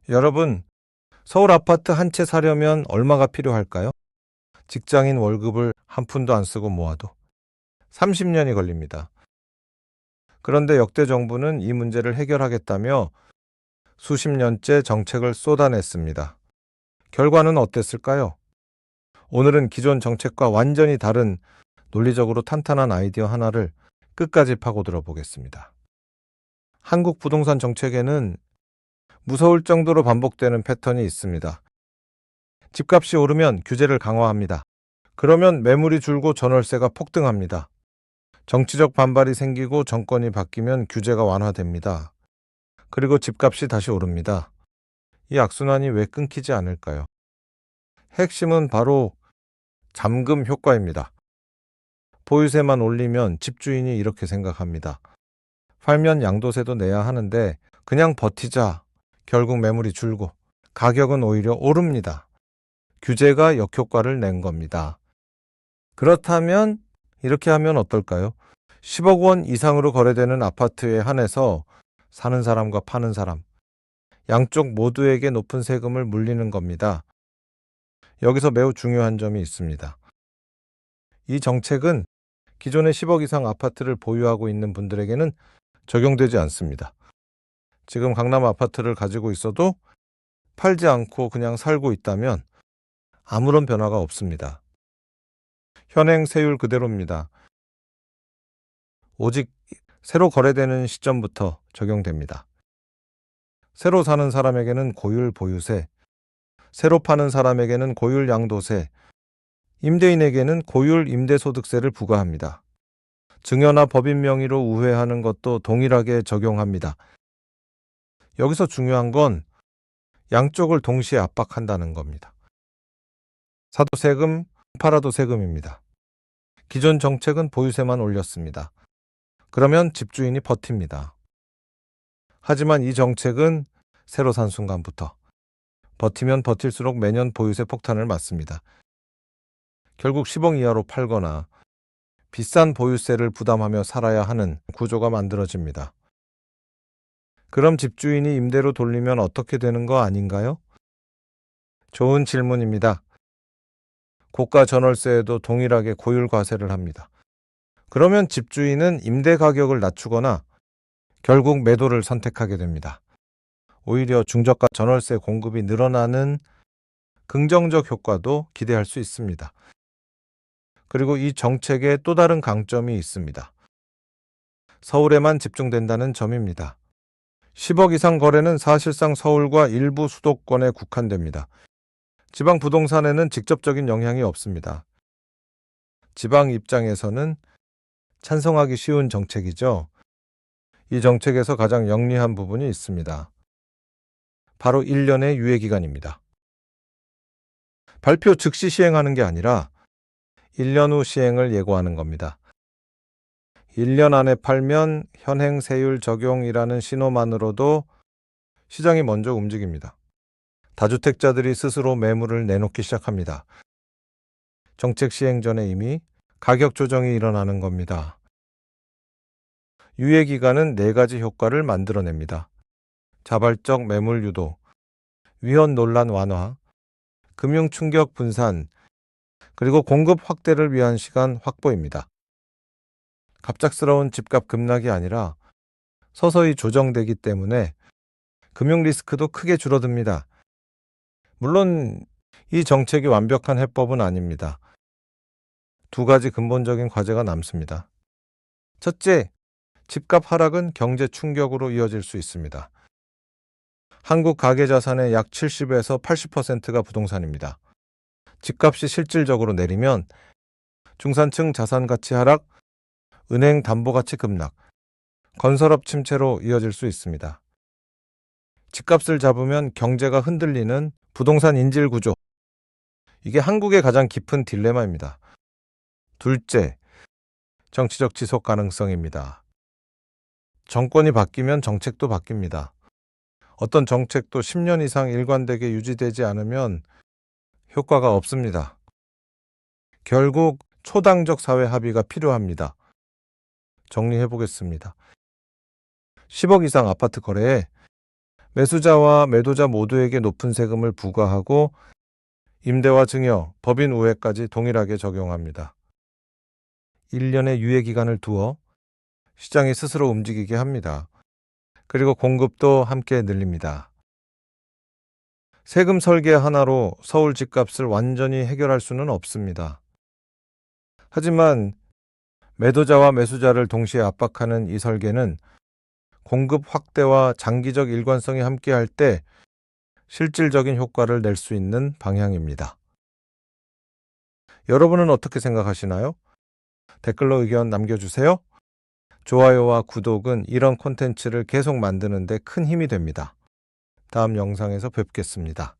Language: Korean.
여러분, 서울 아파트 한 채 사려면 얼마가 필요할까요? 직장인 월급을 한 푼도 안 쓰고 모아도 30년이 걸립니다. 그런데 역대 정부는 이 문제를 해결하겠다며 수십 년째 정책을 쏟아냈습니다. 결과는 어땠을까요? 오늘은 기존 정책과 완전히 다른 논리적으로 탄탄한 아이디어 하나를 끝까지 파고들어 보겠습니다. 한국 부동산 정책에는 무서울 정도로 반복되는 패턴이 있습니다. 집값이 오르면 규제를 강화합니다. 그러면 매물이 줄고 전월세가 폭등합니다. 정치적 반발이 생기고 정권이 바뀌면 규제가 완화됩니다. 그리고 집값이 다시 오릅니다. 이 악순환이 왜 끊기지 않을까요? 핵심은 바로 잠금 효과입니다. 보유세만 올리면 집주인이 이렇게 생각합니다. 팔면 양도세도 내야 하는데 그냥 버티자. 결국 매물이 줄고 가격은 오히려 오릅니다. 규제가 역효과를 낸 겁니다. 그렇다면 이렇게 하면 어떨까요? 10억 원 이상으로 거래되는 아파트에 한해서 사는 사람과 파는 사람, 양쪽 모두에게 높은 세금을 물리는 겁니다. 여기서 매우 중요한 점이 있습니다. 이 정책은 기존의 10억 이상 아파트를 보유하고 있는 분들에게는 적용되지 않습니다. 지금 강남 아파트를 가지고 있어도 팔지 않고 그냥 살고 있다면 아무런 변화가 없습니다. 현행 세율 그대로입니다. 오직 새로 거래되는 시점부터 적용됩니다. 새로 사는 사람에게는 고율 보유세, 새로 파는 사람에게는 고율 양도세, 임대인에게는 고율 임대소득세를 부과합니다. 증여나 법인 명의로 우회하는 것도 동일하게 적용합니다. 여기서 중요한 건 양쪽을 동시에 압박한다는 겁니다. 사도 세금, 팔아도 세금입니다. 기존 정책은 보유세만 올렸습니다. 그러면 집주인이 버팁니다. 하지만 이 정책은 새로 산 순간부터 버티면 버틸수록 매년 보유세 폭탄을 맞습니다. 결국 10억 이하로 팔거나 비싼 보유세를 부담하며 살아야 하는 구조가 만들어집니다. 그럼 집주인이 임대로 돌리면 어떻게 되는 거 아닌가요? 좋은 질문입니다. 고가 전월세에도 동일하게 고율 과세를 합니다. 그러면 집주인은 임대 가격을 낮추거나 결국 매도를 선택하게 됩니다. 오히려 중저가 전월세 공급이 늘어나는 긍정적 효과도 기대할 수 있습니다. 그리고 이 정책에 또 다른 강점이 있습니다. 서울에만 집중된다는 점입니다. 10억 이상 거래는 사실상 서울과 일부 수도권에 국한됩니다. 지방 부동산에는 직접적인 영향이 없습니다. 지방 입장에서는 찬성하기 쉬운 정책이죠. 이 정책에서 가장 영리한 부분이 있습니다. 바로 1년의 유예기간입니다. 발표 즉시 시행하는 게 아니라 1년 후 시행을 예고하는 겁니다. 1년 안에 팔면 현행 세율 적용이라는 신호만으로도 시장이 먼저 움직입니다. 다주택자들이 스스로 매물을 내놓기 시작합니다. 정책 시행 전에 이미 가격 조정이 일어나는 겁니다. 유예기간은 4가지 효과를 만들어냅니다. 자발적 매물 유도, 위헌 논란 완화, 금융 충격 분산, 그리고 공급 확대를 위한 시간 확보입니다. 갑작스러운 집값 급락이 아니라 서서히 조정되기 때문에 금융 리스크도 크게 줄어듭니다. 물론 이 정책이 완벽한 해법은 아닙니다. 2가지 근본적인 과제가 남습니다. 첫째, 집값 하락은 경제 충격으로 이어질 수 있습니다. 한국 가계자산의 약 70에서 80%가 부동산입니다. 집값이 실질적으로 내리면 중산층 자산가치 하락, 은행 담보가치 급락, 건설업 침체로 이어질 수 있습니다. 집값을 잡으면 경제가 흔들리는 부동산 인질 구조. 이게 한국의 가장 깊은 딜레마입니다. 둘째, 정치적 지속 가능성입니다. 정권이 바뀌면 정책도 바뀝니다. 어떤 정책도 10년 이상 일관되게 유지되지 않으면 효과가 없습니다. 결국 초당적 사회 합의가 필요합니다. 정리해 보겠습니다. 10억 이상 아파트 거래에 매수자와 매도자 모두에게 높은 세금을 부과하고 임대와 증여, 법인 우회까지 동일하게 적용합니다. 1년의 유예 기간을 두어 시장이 스스로 움직이게 합니다. 그리고 공급도 함께 늘립니다. 세금 설계 하나로 서울 집값을 완전히 해결할 수는 없습니다. 하지만 매도자와 매수자를 동시에 압박하는 이 설계는 공급 확대와 장기적 일관성이 함께할 때 실질적인 효과를 낼 수 있는 방향입니다. 여러분은 어떻게 생각하시나요? 댓글로 의견 남겨주세요. 좋아요와 구독은 이런 콘텐츠를 계속 만드는 데 큰 힘이 됩니다. 다음 영상에서 뵙겠습니다.